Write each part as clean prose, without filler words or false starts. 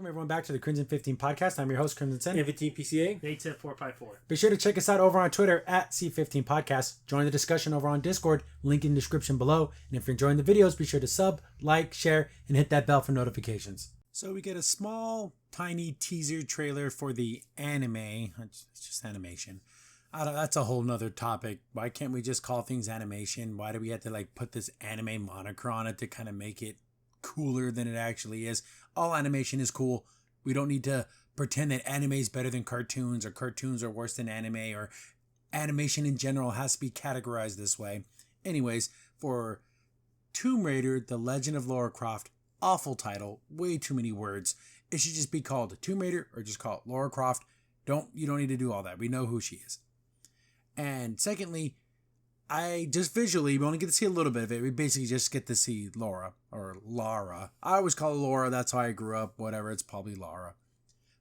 Welcome everyone back to the Crimson 15 podcast. I'm your host, Crimson Sen. PCA. Native 454. Be sure to check us out over on Twitter at C15 Podcast. Join the discussion over on Discord, link in the description below. And if you're enjoying the videos, be sure to sub, like, share, and hit that bell for notifications. So we get a small, tiny teaser trailer for the anime. It's just animation. That's a whole nother topic. Why can't we just call things animation? Why do we have to put this anime moniker on it to kind of make it cooler than it actually is? All animation is cool. We don't need to pretend that anime is better than cartoons or cartoons are worse than anime or animation in general has to be categorized this way. Anyways, for Tomb Raider, The Legend of Lara Croft, awful title, way too many words. It should just be called Tomb Raider or just call it Lara Croft. You don't need to do all that. We know who she is. And secondly, I just visually, we only get to see a little bit of it. We basically just get to see Laura or Lara. I always call her Laura. That's how I grew up. Whatever. It's probably Lara.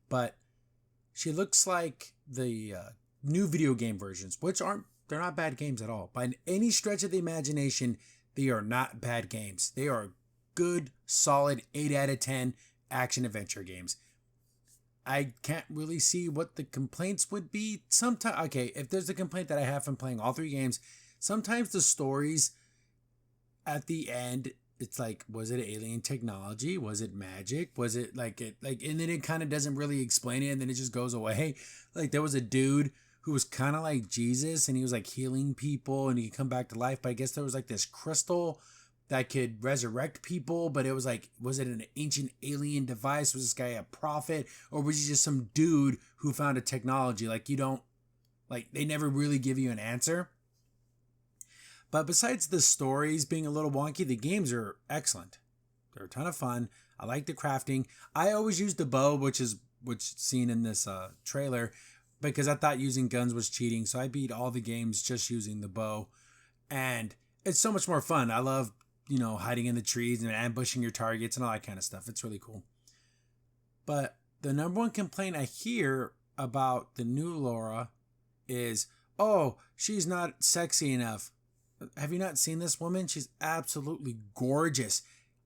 But she looks like the new video game versions, they're not bad games at all. By any stretch of the imagination, they are not bad games. They are good, solid 8 out of 10 action adventure games. I can't really see what the complaints would be. Sometimes, okay, if there's a complaint that I have from playing all 3 games, sometimes the stories at the end, it's like, was it alien technology? Was it magic? Was it and then it kind of doesn't really explain it and then it just goes away. Like there was a dude who was kind of like Jesus and he was like healing people and he could come back to life. But I guess there was like this crystal that could resurrect people. But it was like, was it an ancient alien device? Was this guy a prophet? Or was he just some dude who found a technology? They never really give you an answer. But besides the stories being a little wonky, the games are excellent. They're a ton of fun. I like the crafting. I always use the bow, which seen in this trailer, because I thought using guns was cheating. So I beat all the games just using the bow. And it's so much more fun. I love, hiding in the trees and ambushing your targets and all that kind of stuff. It's really cool. But the number one complaint I hear about the new Lara is, oh, she's not sexy enough. Have you not seen this woman? She's absolutely gorgeous.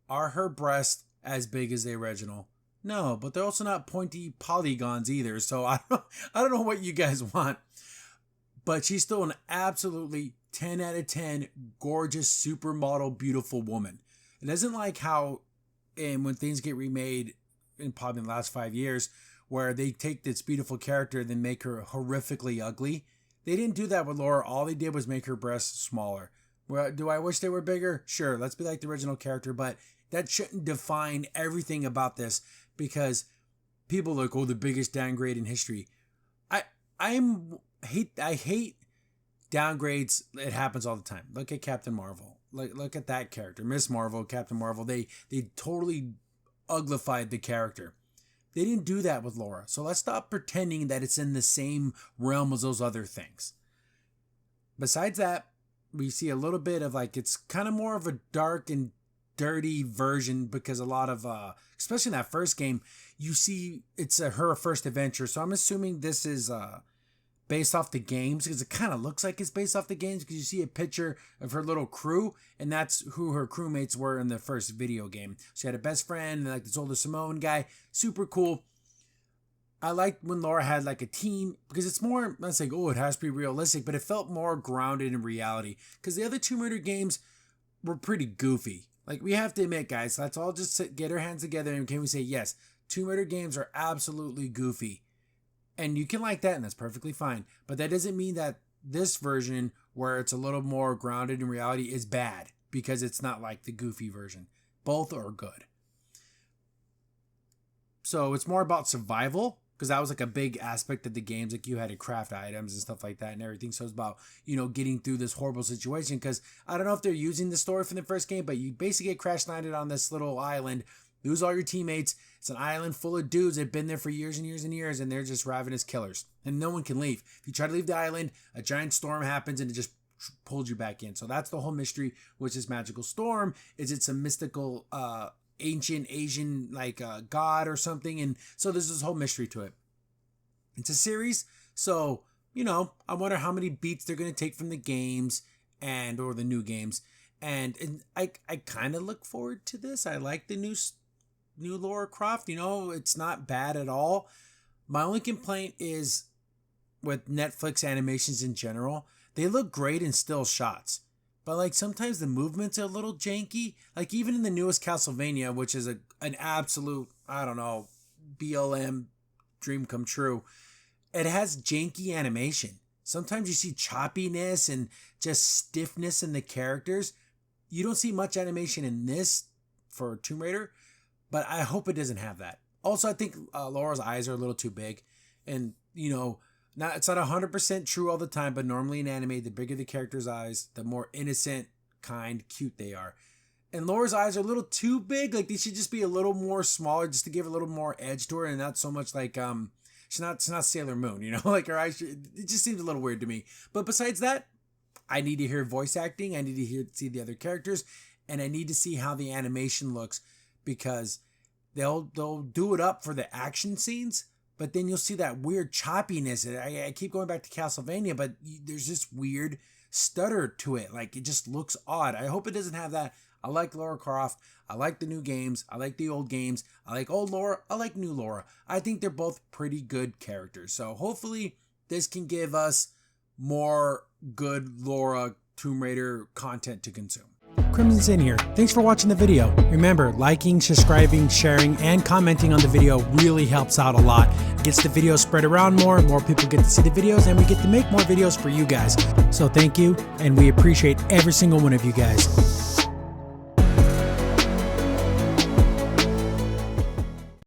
Are her breasts as big as the original? No, but they're also not pointy polygons either. So I don't know what you guys want. But she's still an absolutely 10 out of 10 gorgeous supermodel beautiful woman. It isn't like how when things get remade in probably the last 5 years where they take this beautiful character and then make her horrifically ugly. They didn't do that with Lara. All they did was make her breasts smaller. Well, do I wish they were bigger? Sure, let's be like the original character, but that shouldn't define everything about this because people are like, oh, the biggest downgrade in history. I hate downgrades. It happens all the time. Look at Captain Marvel. Look at that character. Miss Marvel, Captain Marvel. They totally uglified the character. They didn't do that with Lara. So let's stop pretending that it's in the same realm as those other things. Besides that, we see a little bit of it's kind of more of a dark and dirty version because a lot of, especially in that first game, you see it's her first adventure. So I'm assuming this is based off the games because it kind of looks like it's based off the games because you see a picture of her little crew and that's who her crewmates were in the first video game. She had a best friend and this older Samoan guy. Super cool. I liked when Lara had a team because it's more, let's say, it has to be realistic, but it felt more grounded in reality because the other Tomb Raider games were pretty goofy. We have to admit, guys, let's all just get our hands together and can we say, yes, Tomb Raider games are absolutely goofy. And you can like that, and that's perfectly fine. But that doesn't mean that this version, where it's a little more grounded in reality, is bad. Because it's not like the goofy version. Both are good. So it's more about survival. Because that was a big aspect of the games. You had to craft items and stuff like that and everything. So it's about, getting through this horrible situation. Because I don't know if they're using the story from the first game, but you basically get crash landed on this little island. Lose all your teammates. It's an island full of dudes that have been there for years and years and years, and they're just ravenous killers. And no one can leave. If you try to leave the island, a giant storm happens and it just pulls you back in. So that's the whole mystery, which is magical storm. Is it some mystical, ancient Asian, god or something? And so there's this whole mystery to it. It's a series, so, I wonder how many beats they're going to take from the games or the new games. And I kind of look forward to this. I like the new new Lara Croft. You know, it's not bad at all. My only complaint is with Netflix animations in general. They look great in still shots, but like sometimes the movements are a little janky. Like even in the newest Castlevania, which is an absolute, I don't know, BLM dream come true, it has janky animation. Sometimes you see choppiness and just stiffness in the characters. You don't see much animation in this for Tomb Raider, but I hope it doesn't have that. Also, I think Laura's eyes are a little too big, and you know, it's not 100% true all the time, but normally in anime, the bigger the character's eyes, the more innocent, kind, cute they are. And Laura's eyes are a little too big. Like they should just be a little more smaller, just to give a little more edge to her, and not so much like she's not Sailor Moon, you know, like her eyes. It just seems a little weird to me. But besides that, I need to hear voice acting. I need to see the other characters, and I need to see how the animation looks, because they'll do it up for the action scenes, but then you'll see that weird choppiness. I keep going back to Castlevania, but there's this weird stutter to it. Like it just looks odd. I hope it doesn't have that. I like Lara Croft. I like the new games. I like the old games. I like old Lara. I like new Lara. I think they're both pretty good characters. So hopefully this can give us more good Lara Tomb Raider content to consume. Crimson Sin here. Thanks for watching the video. Remember, liking, subscribing, sharing, and commenting on the video really helps out a lot. It gets the video spread around more people get to see the videos, and we get to make more videos for you guys. So thank you, and we appreciate every single one of you guys.